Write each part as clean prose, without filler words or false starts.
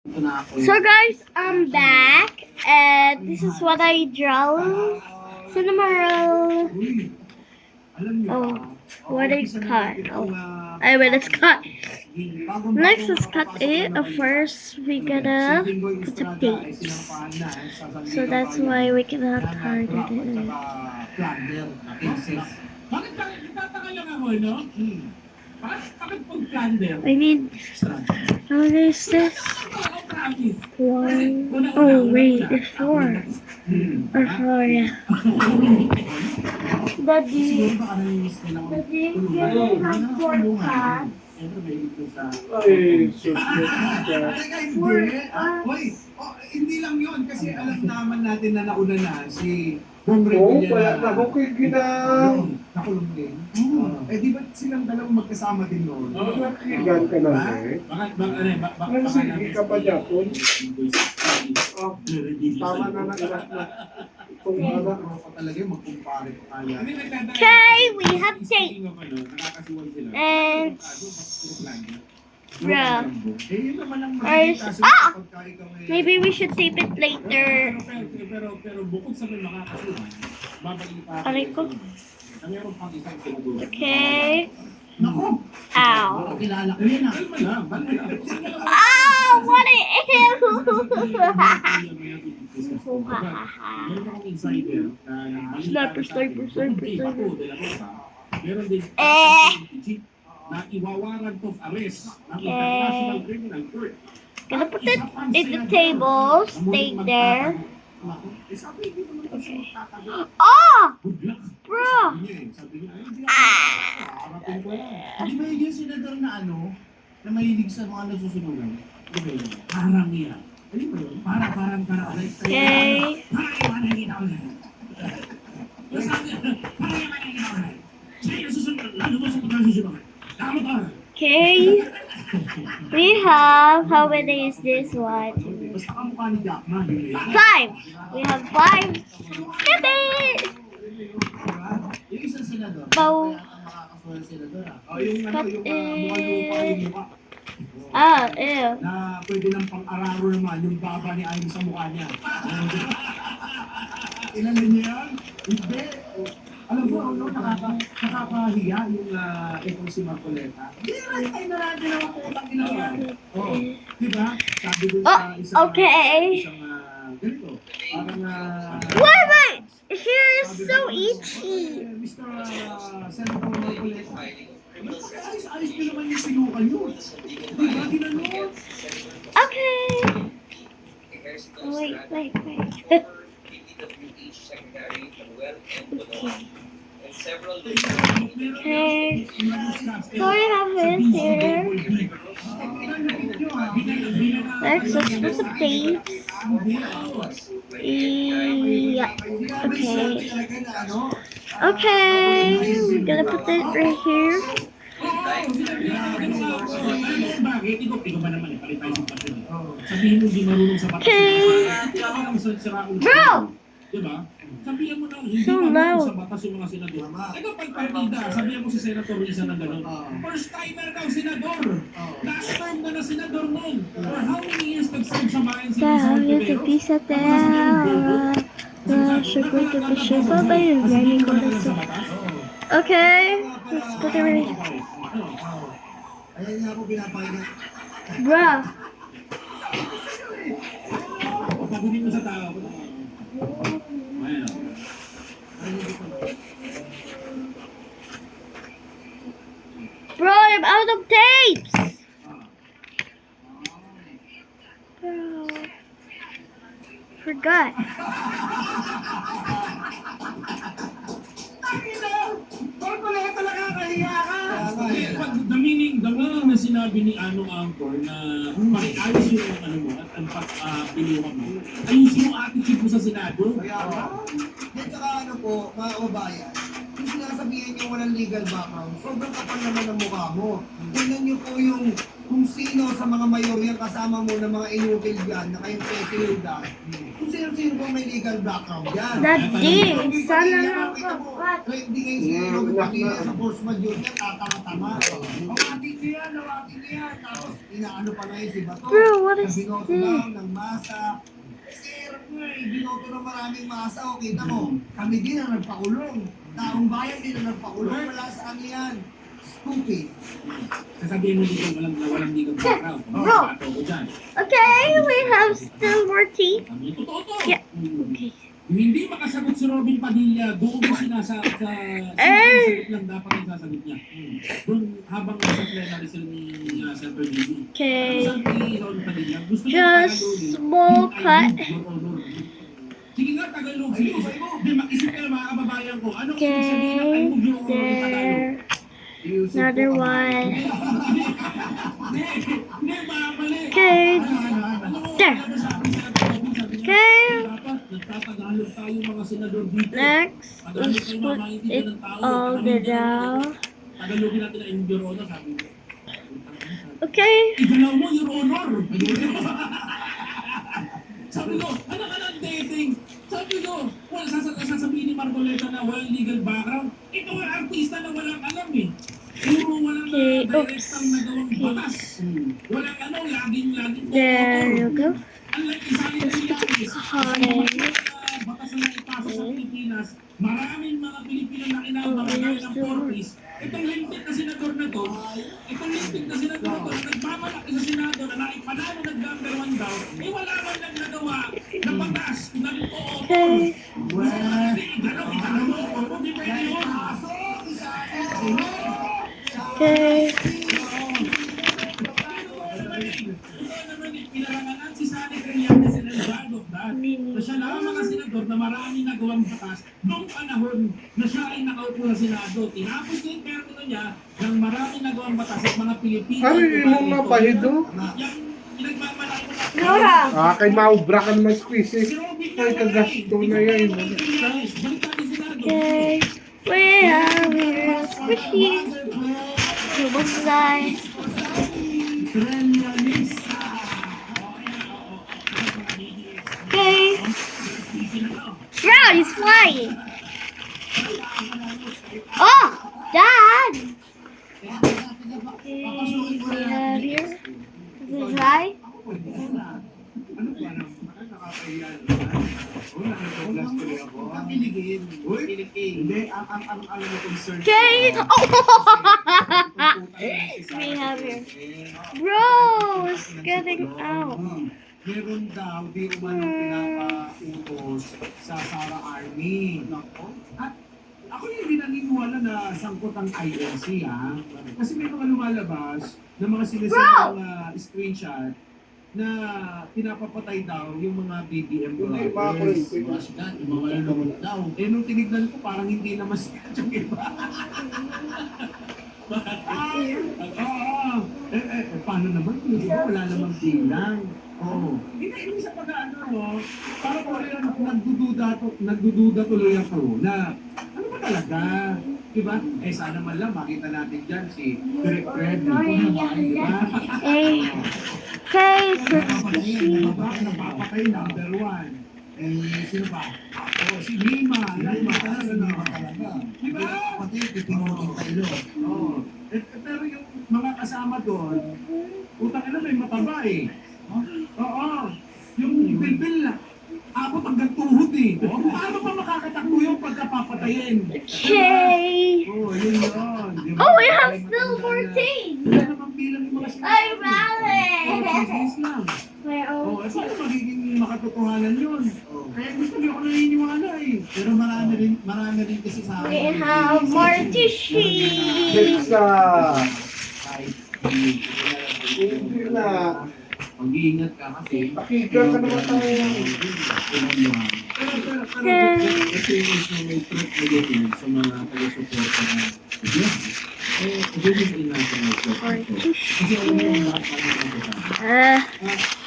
So guys, I'm back and this is what I draw. Cinema roll. Oh, what is cut? Oh, I mean it's cut. Next is cut it. First we gotta put the dates. So that's why we cannot hard it. I need. How many is this? One. Oh wait, it's four. Or four, yeah. Daddy, you have four cats. Ay, sus, Hindi lang yun kasi alam naman natin na nauna na si Oo, kaya nabukid kita. nakulong din. Eh di ba silang dalawang magkasama din noon? Nakikigan ka na eh. Nagsigi ka pa Japon. Tama na naglas na. Itong ara. Talaga yung magkumpare ko kaya. Okay, we have tape. And bruh. Maybe we should tape it later. Pero bukod sa may makakasuhan, babalik Aray ko. Mayroon pang isang sinaguro. Okay. Nako! Ow. Kilala ko yan ah. Kalma lang. Oh, what a ew. Meron akong insider na Sniper, sniper, sniper, sniper. Meron din na iwawarrant of arrest ng International Criminal Court. Gonna put it in the table. Stay there. Okay. Oh, bro. Di ba yung senador na na mahilig sa mga nasusunugan? Parang yan. Ano ba yun? Parang. Okay. Okay. We have, how many is this one? Five. We have five. Skip it. Bow. Cut it. Ah, ew. Na pwede lang pang-araro naman yung baba ni Ayon sa mukha niya. Ilan niya yan? Hindi. Alam mo, nakakahiya yung itong si Marcoleta. Hindi naman tayo na natin naman kung utang ina yan. Oo. Diba? Sabi dun sa isang, okay. Ganito. Parang, Why am I? Here is so itchy. Mr. Senator Marcoleta. Ayos nyo naman yung sinukan nyo. Diba? Ginanoon. Okay. Oh, wait. Okay. So we have it here. Next, let's put some tape. Yeah. Okay. We're gonna put it right here. Okay. Bro! Sabihan mo na hindi So marunong loud. sa batas yung mga senador. Ito pagpapida, sabihan mo si Senator Risa ng gano'n. First timer daw senador. Last term na senador noon. For how many years nag-serve sa bayan si Risa Down, you Rivero? have piece of that. Sugar to the shape of it. Okay. Let's put it right here. Ayan nga po pinapakita. Bruh. Pagunin mo sa tao. Ayan. Bro, I'm out of tapes. Bro. Forgot. The meaning na sinabi ni Angkor na pakiayos yung mo at ang piliwan mo. Ayusin yung attitude mo sa Senado. At saka po, mga kababayan, yung sinasabihin nyo walang legal background, sobrang kapal naman ang mukha mo. Tingnan nyo po yung kung sino sa mga mayor yung kasama mo na mga inutil dyan, na kayong petilda, kung sino ba may legal background yan. Daddy, sana Yan, lang kita mo, ako. trending ngayon si Robin Padilla sa force majeure niya, tatama-tama. Awatin niya yan, awatin niya yan. Tapos, inaano pa na yun si Bato. Bro, what is Na binoto this? daw ng masa. Sir, binoto ng maraming masa. O, kita mo, kami din ang nagpakulong. Taong bayan din ang nagpakulong. Wala sa kanya yan. Stupid. Sasabihin mo dito walang legal background. Bro. Bato ko dyan. Okay, we have still more tea. Sabi niya, totoo to. Yeah. Okay. Yung hindi makasagot si Robin Padilla, doon mo sinasa sa Eh. lang dapat ang sasagot niya. Doon habang nasa plenary sila ni Senator Bibi. Okay. Sabi ni Robin Padilla, gusto niya Just tagalogin. small cut. Your Honor. Sige nga, Tagalog. Sige, Hindi, mag-isip ka na mga kababayan ko. Ano Okay. ibig sabihin ng I move your Honor in Tagalog? There. Another one. Hindi, mali. Okay. Ano, There. ano sabi ni Senator Robin, sabi niya, Okay. dapat nagtatagalog tayo mga senador dito. Next, let's put it all down. Tagalogin natin ang Your Honor, sabi niya. Okay. Igalaw mo, Your Honor! Sabi ko, anak ka ng dating. Sabi ko, sasabihin ni Marcoleta na walang legal background. Ito ang artista na walang alam eh. Puro walang Okay, direktang oops. nagawang batas. Walang ano, laging There you go. Unlike isang Pilipinas, Honey. batas na ipasa sa Pilipinas, maraming mga Pilipino na kinabangay ng 40s. Itong lintik na senador na to, nagmamalaki sa senado na naipanalo nag-number 1 daw, eh wala man lang nagawa na batas ng oo. Okay. Okay. Pinaranganan si Sani Trillanes and Eduardo Dad na siya lang ang mga senador na maraming nagawang batas noong panahon na siya ay nakaupo sa Senado. Tinapos niya yung termino niya ng maraming nagawang batas at mga Pilipino. Ay, mo nga pahido. Yung pinagmamalaki ko na Nora. Kay Maubra ka naman squeeze eh. si Robin Ay, kagasto na yan. Trillanes, balik natin si Senado. Okay. We have here squishy. Bonsai. Okay. Wow, he's flying. Oh, Dad. Okay, we have here. This is high. Ano ba naman? Nakakahiya naman. Wala na ito, last tuloy ako. Kiligin. Uy, hindi. Ang alam mo concern. Okay. Oh. We have here. Bro, it's getting out. Meron daw, di umano pinapautos sa Sara Army. Nako. At ako hindi naniniwala na sangkot ang INC ha. Kasi may mga lumalabas na mga siniserang screenshot na pinapapatay daw yung mga BBM Hindi, brothers. bakit? Yung mga lulunod daw. Eh nung tinignan ko parang hindi naman siya yung iba. Oo. Paano naman? Di ba wala namang bilang? Oo. Hindi sa pag-ano, para po rin nagdududa tuloy ako na ano ba talaga? Diba? Eh sana man lang makita natin dyan si Direk Fred. Diba? Okay, so squishy. Napapatay number 1. Eh, sino ba? Oh, si Lima. Lima talaga na. Diba? Pati, pipinotin tayo. Oo. Pero yung mga kasama doon, utang na may mataba eh. Oo. Yung bilbil na. Abot hanggang tuhod eh. Paano pa makakatakbo yung pagkapapatayin? Okay. Oo, yun yun. Diba? Oh, we have still 14. Wala namang bilang yung mga sinasabi. Ay, Vale. Business lang. Where Oo, oh, eh paano magiging makatotohanan yun? Kaya gusto niyo ako naniniwala eh. Pero marami rin kasi sa akin. we have more tissue. Pizza. Hindi na. Mag-iingat ka kasi. Pakika ka naman tayo. Kasi may threat na ganyan sa mga taga-suporta na gawin din natin ang More support. Kasi alam mo yung lahat ng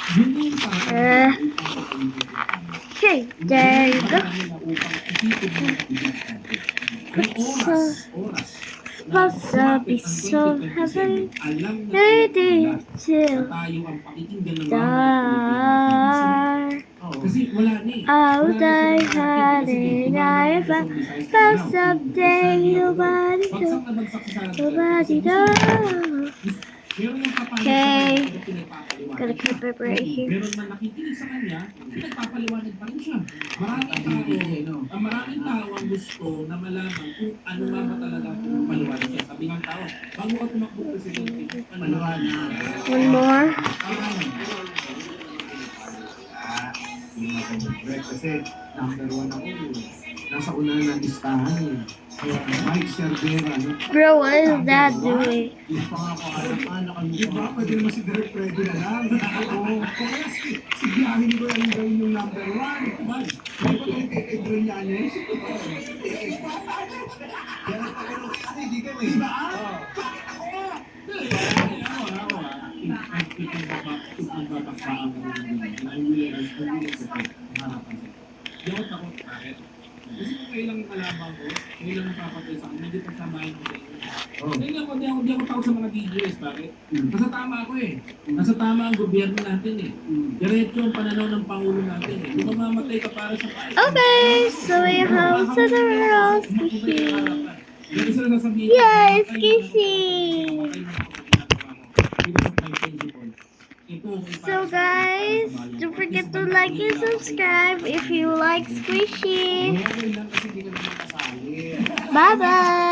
yun yung parang Okay, there you go. Oras. Wasabi So haven't alam na heard it na till tayo ang pakikinggan ng mga Pilipino. dark. Kasi wala na eh. I'll Wala na die silang marketing kasi hiding. gumamit I na found sa Visayas but now. someday nobody Bagsak knows. na bagsak sa sarap. Nobody Kasi knows. meron yung papalit Okay. sa kanya, pero pinagpapaliwanag Gonna siya. keep it right here. Meron man nakikinig sa kanya, pinagpapaliwanag pa rin siya. Maraming tao ang gusto na malaman kung ano nga ba talaga ang paliwanag siya. Sabi ng tao, bago ka tumakbo presidente, paliwanag. One more. Kasi number 1 ako, nasa unahan ng listahan eh. Kaya Mike Cervera, no? Bro, what is that doing? Yung pangako, anak-anak ang mukha. Pwede naman si Direk Freddy na lang. Oo. Kaya si Biyahin ko yung gawin yung number 1. Man, hindi ko yung Edwin Yanes. Yan ang pakulong kasi, di ka may. Diba? Bakit ako? Kasi kung kailang malaman ko, kailang napapatay sa akin, hindi pagsamahin ko sa inyo. Kailan ko, di ako tawag sa mga DJs, bakit? Nasa tama ako eh. Nasa tama ang gobyerno natin eh. Diretso ang pananaw ng Pangulo natin eh. Kung mamamatay ka para sa país. Okay, so we have to the world speaking. Yes, Yes, Kishi. So guys, don't forget to like and subscribe if you like Squishy. Bye bye.